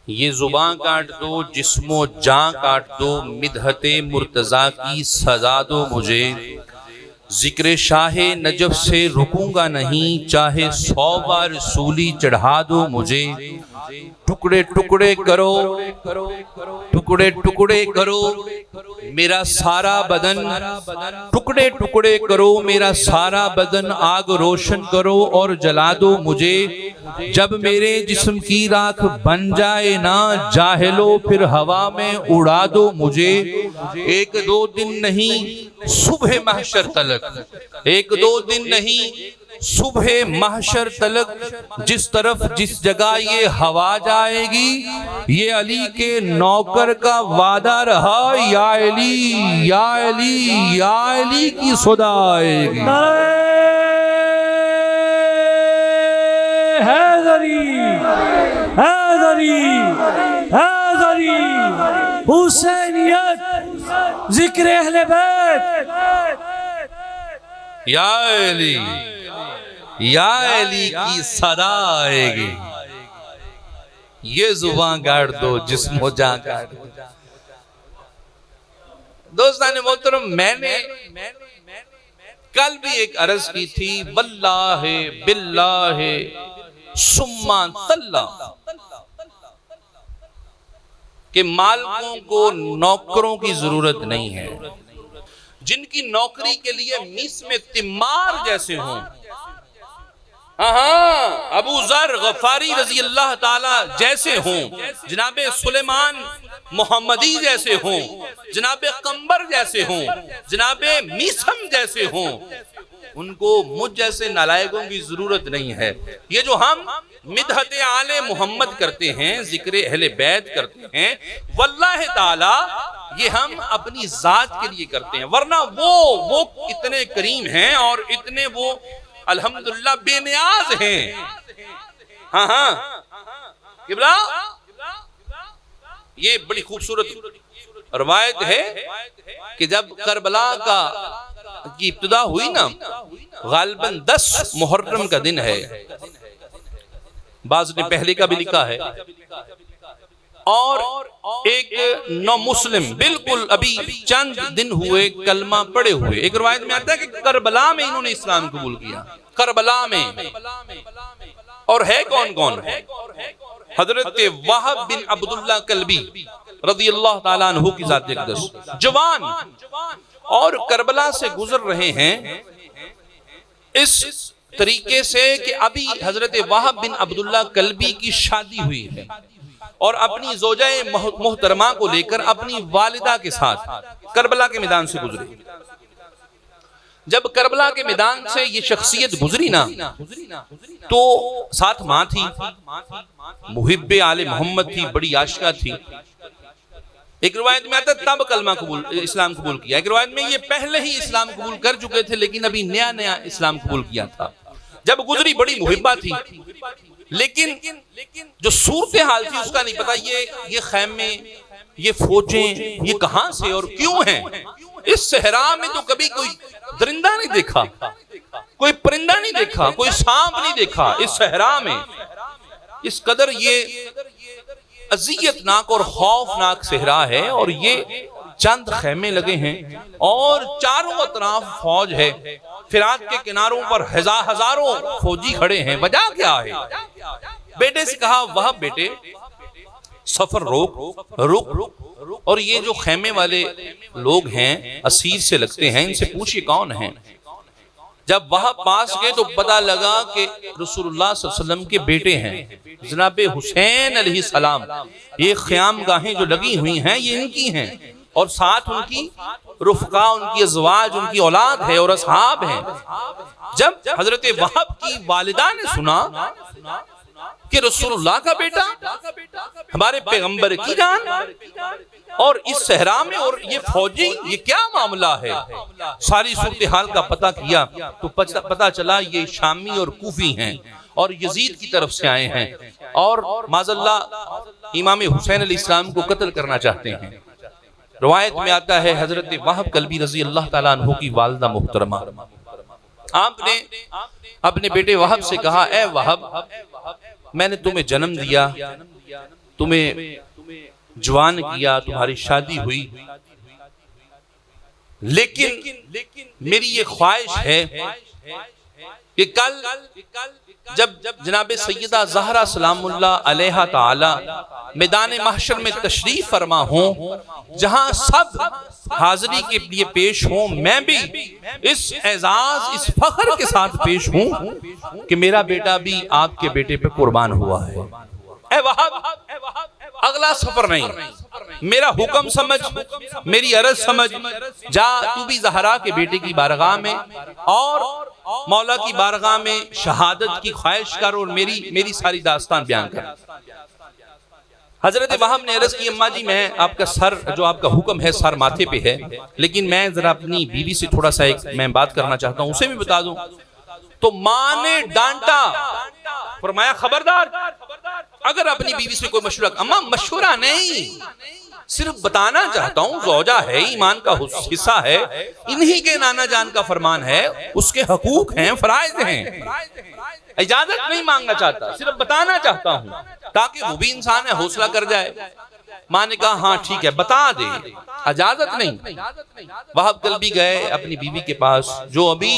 یہ زباں کاٹ دو، جسم و جاں کاٹ دو، مدحت مرتضیٰ کی سزا دو مجھے، ذکر شاہ نجف سے رکوں گا نہیں، چاہے 100 بار سولی چڑھا دو مجھے، ٹکڑے ٹکڑے کرو، ٹکڑے ٹکڑے کرو میرا سارا بدن، ٹکڑے ٹکڑے کرو میرا سارا بدن، آگ روشن کرو اور جلا دو مجھے، جب میرے جسم کی راکھ بن جائے نا جاہلو پھر ہوا میں اڑا دو مجھے، 1-2 دن نہیں صبح محشر تلک، 1-2 دن نہیں صبح محشر تلک، جس طرف جس جگہ یہ ہوا جائے گی، یہ علی کے نوکر کا وعدہ رہا، یا علی یا علی یا علی کی صدا آئے گی۔ حیدری حیدری حیدری حسینیت ذکر اہل بیت، یا علی یا علی کی صدا آئے گی، یہ زباں گاڑ دو جسم و جاں گاڑ دو۔ دوستان محترم، میں نے کل بھی ایک عرض کی تھی، واللہ باللہ ثم تاللہ، کہ مالکوں کو نوکروں کی ضرورت نہیں ہے، جن کی نوکری کے لیے میس میں تمار جیسے ہوں، ابو ذر غفاری رضی اللہ تعالی جیسے ہوں، جناب سلیمان محمدی جیسے ہوں، جناب قمبر جیسے ہوں، جناب میسم جیسے ہوں، ان کو مجھ جیسے نالائقوں کی ضرورت نہیں ہے۔ یہ جو ہم مدحت آل محمد کرتے ہیں، ذکر اہل بیت کرتے ہیں، واللہ تعالی یہ ہم اپنی ذات کے لیے کرتے ہیں، ورنہ وہ اتنے کریم ہیں اور اتنے وہ الحمدللہ بے نیاز ہیں۔ قبلہ یہ بڑی خوبصورت روایت ہے کہ جب کربلا کی ابتدا ہوئی نا، غالباً 10 محرم کا دن ہے، بعض نے پہلے کا بھی لکھا ہے، اور ایک نو مسلم بالکل ابھی چند دن ہوئے کلمہ پڑے ہوئے، ایک روایت میں آتا ہے کہ کربلا میں انہوں نے اسلام قبول کیا، کربلا میں۔ اور ہے کون کون؟ حضرت وہب بن عبداللہ کلبی رضی اللہ تعالیٰ عنہ کی ذات اقدس، جوان، اور کربلا سے گزر رہے ہیں اس طریقے سے کہ ابھی حضرت وہب بن عبداللہ کلبی کی شادی ہوئی ہے، اور اپنی زوجہ محترمہ کو لے کر اپنی والدہ کے ساتھ کربلا کے میدان سے گزرے۔ جب کربلا کے میدان سے یہ شخصیت گزری نا، تو ساتھ ماں تھی، محب آل محمد تھی، بڑی عاشقہ تھی۔ ایک روایت میں آتا ہے تب اسلام قبول کیا، ایک روایت میں یہ پہلے ہی اسلام قبول کر چکے تھے لیکن ابھی نیا نیا اسلام قبول کیا تھا۔ جب گزری بڑی محبہ تھی، لیکن جو صورتحال تھی اس کا نہیں پتا، یہ خیمے، یہ فوجیں، یہ کہاں سے اور کیوں ہیں؟ اس صحرا میں تو کبھی کوئی درندہ نہیں دیکھا، کوئی پرندہ نہیں دیکھا، کوئی سانپ نہیں دیکھا، اس صحرا میں اس قدر یہ اذیتناک اور خوفناک صحرا ہے، اور یہ چند خیمے لگے ہیں اور چاروں اطراف فوج ہے، فرات کے کناروں پر ہزاروں فوجی کھڑے ہیں۔ وجہ کیا ہے؟ بیٹے سے کہا، وہ بیٹے سفر روک، اور یہ جو خیمے والے لوگ ہیں اسیر سے لگتے ہیں، ان سے پوچھئے کون ہیں۔ جب وہاں پاس گئے تو پتہ لگا کہ رسول اللہ صلی اللہ علیہ وسلم کے بیٹے ہیں، جناب حسین علیہ السلام۔ یہ خیام گاہیں جو لگی ہوئی ہیں یہ ان کی ہیں، اور ساتھ ان کی رفقا، ان کی ازواج، ان کی اولاد ہے اور اصحاب ہیں۔ جب حضرت وہب کی والدہ نے سنا کہ رسول اللہ کا بیٹا، ہمارے پیغمبر کی جان، اور اس صحرا میں، اور یہ فوجی، یہ کیا معاملہ ہے؟ ساری صورتحال کا پتہ کیا تو پتہ چلا یہ شامی اور کوفی ہیں، اور یزید کی طرف سے آئے ہیں، اور معاذ اللہ امام حسین علیہ السلام کو قتل کرنا چاہتے ہیں۔ روایت میں آتا ہے حضرت وہب کلبی رضی اللہ تعالیٰ عنہ کی والدہ محترمہ، آپ نے اپنے بیٹے وہب سے کہا، اے وہب، میں نے تمہیں جنم دیا، تمہیں جوان کیا، تمہاری شادی ہوئی، لیکن میری یہ خواہش ہے کہ کل جب جناب سیدہ زہرا سلام اللہ علیہ تعالی میدان محشر میں تشریف فرما ہوں، جہاں سب حاضری کے لیے پیش ہوں، میں بھی اس اعزاز اس فخر کے ساتھ پیش ہوں کہ میرا بیٹا بھی آپ کے بیٹے پہ قربان ہوا ہے۔ اے وہاب، اگلا سفر نہیں، میرا حکم سمجھ، میری عرض سمجھ، جا تو بھی زہرا کے بیٹے کی بارگاہ میں اور مولا کی بارگاہ میں شہادت کی خواہش کر اور میری ساری داستان بیان کر۔ حضرت وہاب نے عرض کی اماں جی میں آپ کا سر، جو آپ کا حکم ہے سر ماتھے پہ ہے، لیکن میں ذرا اپنی بیوی سے تھوڑا سا ایک میں بات کرنا چاہتا ہوں، اسے بھی بتا دوں۔ تو ماں نے ڈانٹا، فرمایا خبردار، اگر اپنی بیوی سے کوئی مشورہ، اماں مشورہ نہیں، صرف بتانا چاہتا ہوں، زوجہ ہے، ایمان کا حصہ ہے، انہی کے نانا جان کا فرمان ہے، اس کے حقوق ہیں، فرائض ہیں، اجازت نہیں مانگنا چاہتا، صرف بتانا چاہتا ہوں تاکہ وہ بھی انسان ہے، حوصلہ کر جائے۔ ماں نے کہا ہاں ٹھیک ہے، بتا دے، اجازت نہیں۔ وہاب قلبی گئے اپنی بیوی کے پاس، جو ابھی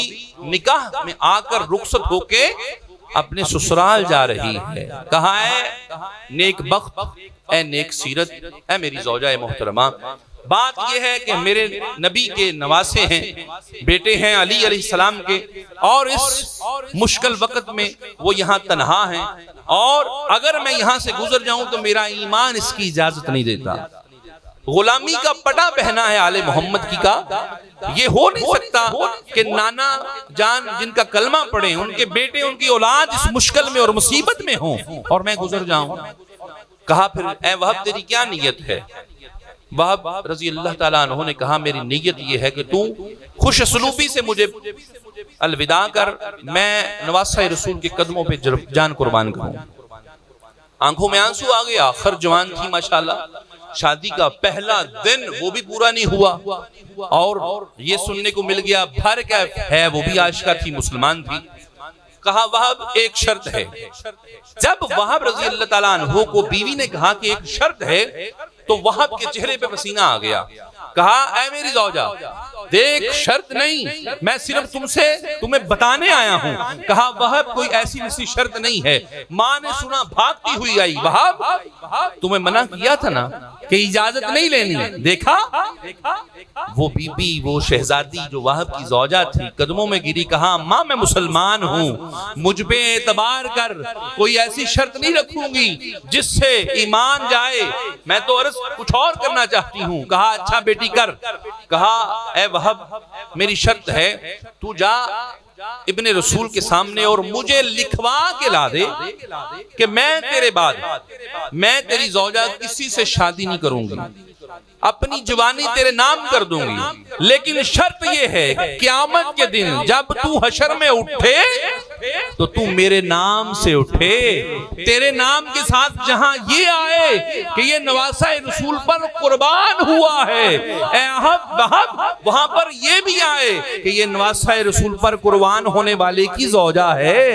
نکاح میں آ کر رخصت ہو کے اپنے سسرال جا رہی ہے۔ کہا ہے نیک بخت، اے نیک سیرت، اے میری زوجہ محترمہ، بات یہ ہے کہ میرے نبی کے نواسے ہیں، بیٹے ہیں علی علیہ السلام کے، اور اس مشکل وقت میں وہ یہاں تنہا ہیں، اور اگر میں یہاں سے گزر جاؤں تو میرا ایمان اس کی اجازت نہیں دیتا۔ غلامی کا پٹا پہنا ہے آل محمد کی کا، یہ ہو نہیں سکتا کہ نانا جان جن کا کلمہ پڑھیں، ان کے بیٹے، ان کی اولاد اس مشکل میں اور مصیبت میں ہوں اور میں گزر جاؤں۔ کہا پھر اے وہاب تیری کیا نیت ہے؟ وہاب رضی اللہ تعالیٰ عنہ نے کہا میری نیت یہ ہے کہ تو خوش اسلوبی سے مجھے الوداع کر، میں نواسہ رسول کے قدموں پہ جان قربان کروں۔ آنکھوں میں آنسو آ گیا، آخر جوان تھی ماشاءاللہ، شادی کا پہلا دن وہ بھی پورا نہیں ہوا، اور یہ سننے کو مل گیا بھر کا ہے، وہ بھی عاشقہ تھی، مسلمان تھی۔ کہا وہاب ایک شرط ہے۔ جب وہاب رضی اللہ تعالیٰ عنہ کو بیوی نے کہا کہ ایک شرط ہے، تو وہاب کے چہرے پہ پسینہ آ گیا۔ کہا اے میری زوجہ دیکھ، شرط نہیں، میں صرف تمہیں بتانے آیا ہوں۔ کہا وہاب کوئی ایسی ویسی شرط نہیں ہے۔ ماں نے سنا، بھاگتی ہوئی آئی، وہاب تمہیں منع کیا تھا نا کہ اجازت نہیں لینی۔ دیکھا وہ بی بی، وہ شہزادی جو وہاب کی زوجہ تھی، قدموں میں گری، کہا ماں میں مسلمان ہوں، مجھ پہ اعتبار کر، کوئی ایسی شرط نہیں رکھوں گی جس سے ایمان جائے، میں تو عرض کچھ اور کرنا چاہتی ہوں۔ کہا اچھا بیٹی کر۔ کہا اے وہاب میری شرط ہے، تو جا ابن رسول کے سامنے اور مجھے لکھوا کے لا دے کہ میں تیرے بعد میں تیری زوجہ کسی سے شادی نہیں کروں گی، اپنی جوانی تیرے نام کر دوں گی، لیکن شرط یہ ہے قیامت کے دن جب تو حشر میں اٹھے تو تو میرے نام سے اٹھے، تیرے نام کے ساتھ جہاں یہ آئے کہ یہ نواسہ رسول پر قربان ہوا ہے، اے وہاب وہاں پر یہ بھی آئے کہ یہ نواسہ رسول پر قربان ہونے والے کی زوجہ ہے۔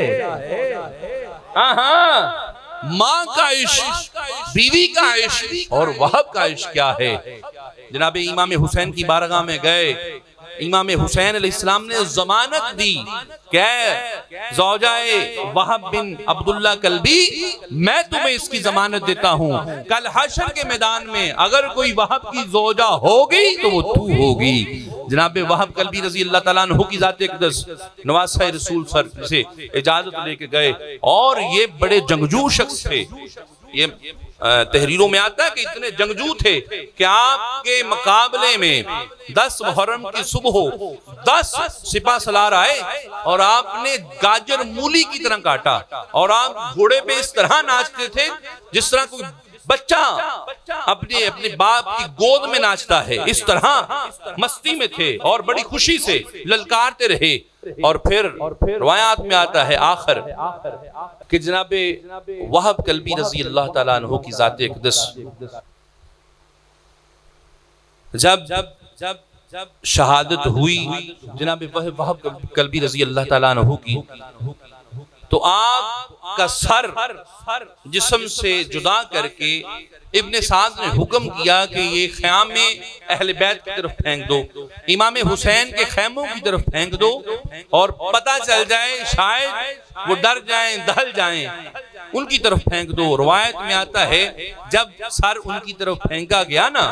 ماں کا عشق، بیوی کا عشق اور وہاب کا عشق کیا ہے۔ جناب امام حسین کی بارگاہ میں گئے، امام حسین علیہ السلام نے ضمانت دی کہ زوجہ وہاب بن عبداللہ قلبی، میں تمہیں اس کی ضمانت دیتا ہوں، کل حشر کے میدان میں اگر کوئی وہاب کی زوجہ ہوگی تو وہ تو ہوگی۔ جناب وہاب قلبی رضی اللہ تعالیٰ عنہ کی ذات اقدس نواسہ رسول سر سے اجازت لے کے گئے، اور یہ بڑے جنگجو شخص تھے۔ یہ تحریروں میں آتا ہے کہ اتنے جنگجو تھے کہ آپ کے مقابلے میں 10 محرم کی صبح 10 سپہ سالار آئے اور آپ نے گاجر مولی کی طرح کاٹا، اور آپ گھوڑے پہ اس طرح ناچتے تھے جس طرح کوئی بچہ اپنے باپ کی گود میں ناچتا ہے، اس طرح مستی میں تھے اور بڑی خوشی سے للکارتے رہے۔ اور پھر روایات میں آتا ہے آخر کہ جناب وہاب قلبی رضی اللہ تعالیٰ عنہ کی ذات اقدس جب شہادت ہوئی جناب وہاب قلبی رضی اللہ تعالیٰ عنہ کی، تو آپ کا سر جسم سے جدا کر کے ابن سعد نے حکم کیا کہ یہ خیمے اہل بیت کی طرف پھینک دو، امام حسین کے خیموں کی طرف پھینک دو، اور پتہ چل جائے شاید وہ ڈر جائیں دہل جائیں، ان کی طرف پھینک دو۔ روایت میں آتا ہے جب سر ان کی طرف پھینکا گیا نا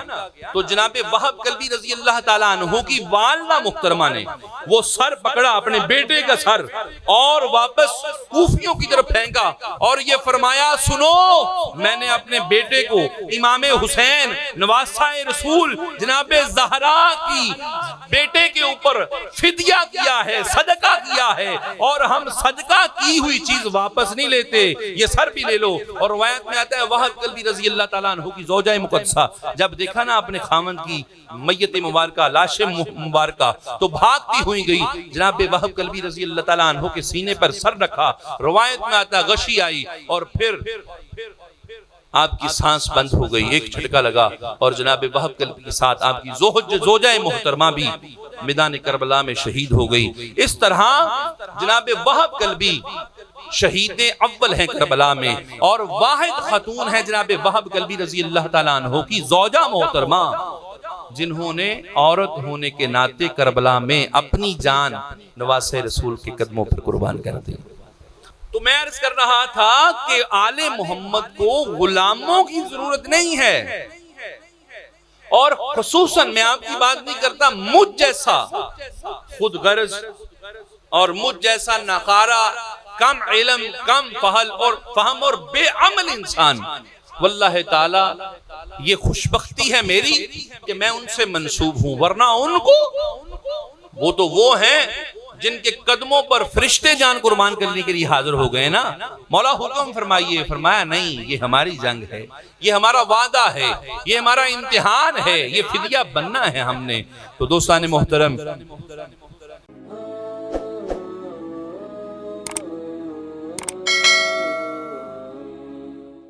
تو جناب وہب کلبی رضی اللہ تعالیٰ عنہ کی والدہ محترمہ نے وہ سر پکڑا، اپنے بیٹے کا سر، اور واپس کوفیوں کی طرف پھینکا اور یہ فرمایا سنو، میں نے اپنے بیٹے کو امام حسین نواسہ رسول جناب زہرا کی بیٹے کے اوپر فدیہ کیا ہے، صدقہ کیا ہے، اور ہم صدقہ کی ہوئی چیز واپس نہیں لیتے، یہ سر بھی لے لو۔ اور روایت میں آتا ہے وہب کلبی رضی اللہ تعالیٰ عنہ کی زوجہ مقدسہ جب دیکھا نا اپنے خامند کی میت مبارکہ، لاش مبارکہ، تو بھاگتی ہوئی گئی، جناب وہب کلبی رضی اللہ تعالیٰ عنہ کے سینے پر سر رکھا۔ روایت میں آتا ہے غشی آئی اور پھر آپ کی سانس بند ہو گئی، ایک جھٹکا لگا اور جناب وہب کلبی کے ساتھ آپ کی زوجہ محترمہ بھی میدان کربلا میں شہید ہو گئی۔ اس طرح جناب وہب کلبی شہید اول ہیں کربلا میں، اور واحد خاتون ہیں جناب وہب کلبی رضی اللہ تعالیٰ عنہ کی زوجہ محترمہ، جنہوں نے عورت ہونے کے ناطے کربلا میں اپنی جان نواسہ رسول کے قدموں پر قربان کر دی۔ تو میں عرض کر رہا تھا کہ آل محمد کو غلاموں کی ضرورت نہیں ہے، اور خصوصاً میں آپ کی بات نہیں کرتا، مجھ جیسا خود غرض اور مجھ جیسا ناکارہ، کم علم، کم فہم اور بے عمل انسان، واللہ تعالی یہ خوشبختی ہے میری کہ میں ان سے منسوب ہوں، ورنہ ان کو وہ تو وہ ہیں جن کے قدموں پر فرشتے جان قربان کرنے کے لیے حاضر ہو گئے نا۔ مولا حکم فرمائیے، فرمایا نہیں، یہ ہماری جنگ ہے، یہ ہمارا وعدہ ہے، یہ ہمارا امتحان ہے، یہ فدیہ بننا ہے ہم نے۔ تو دوستان محترم،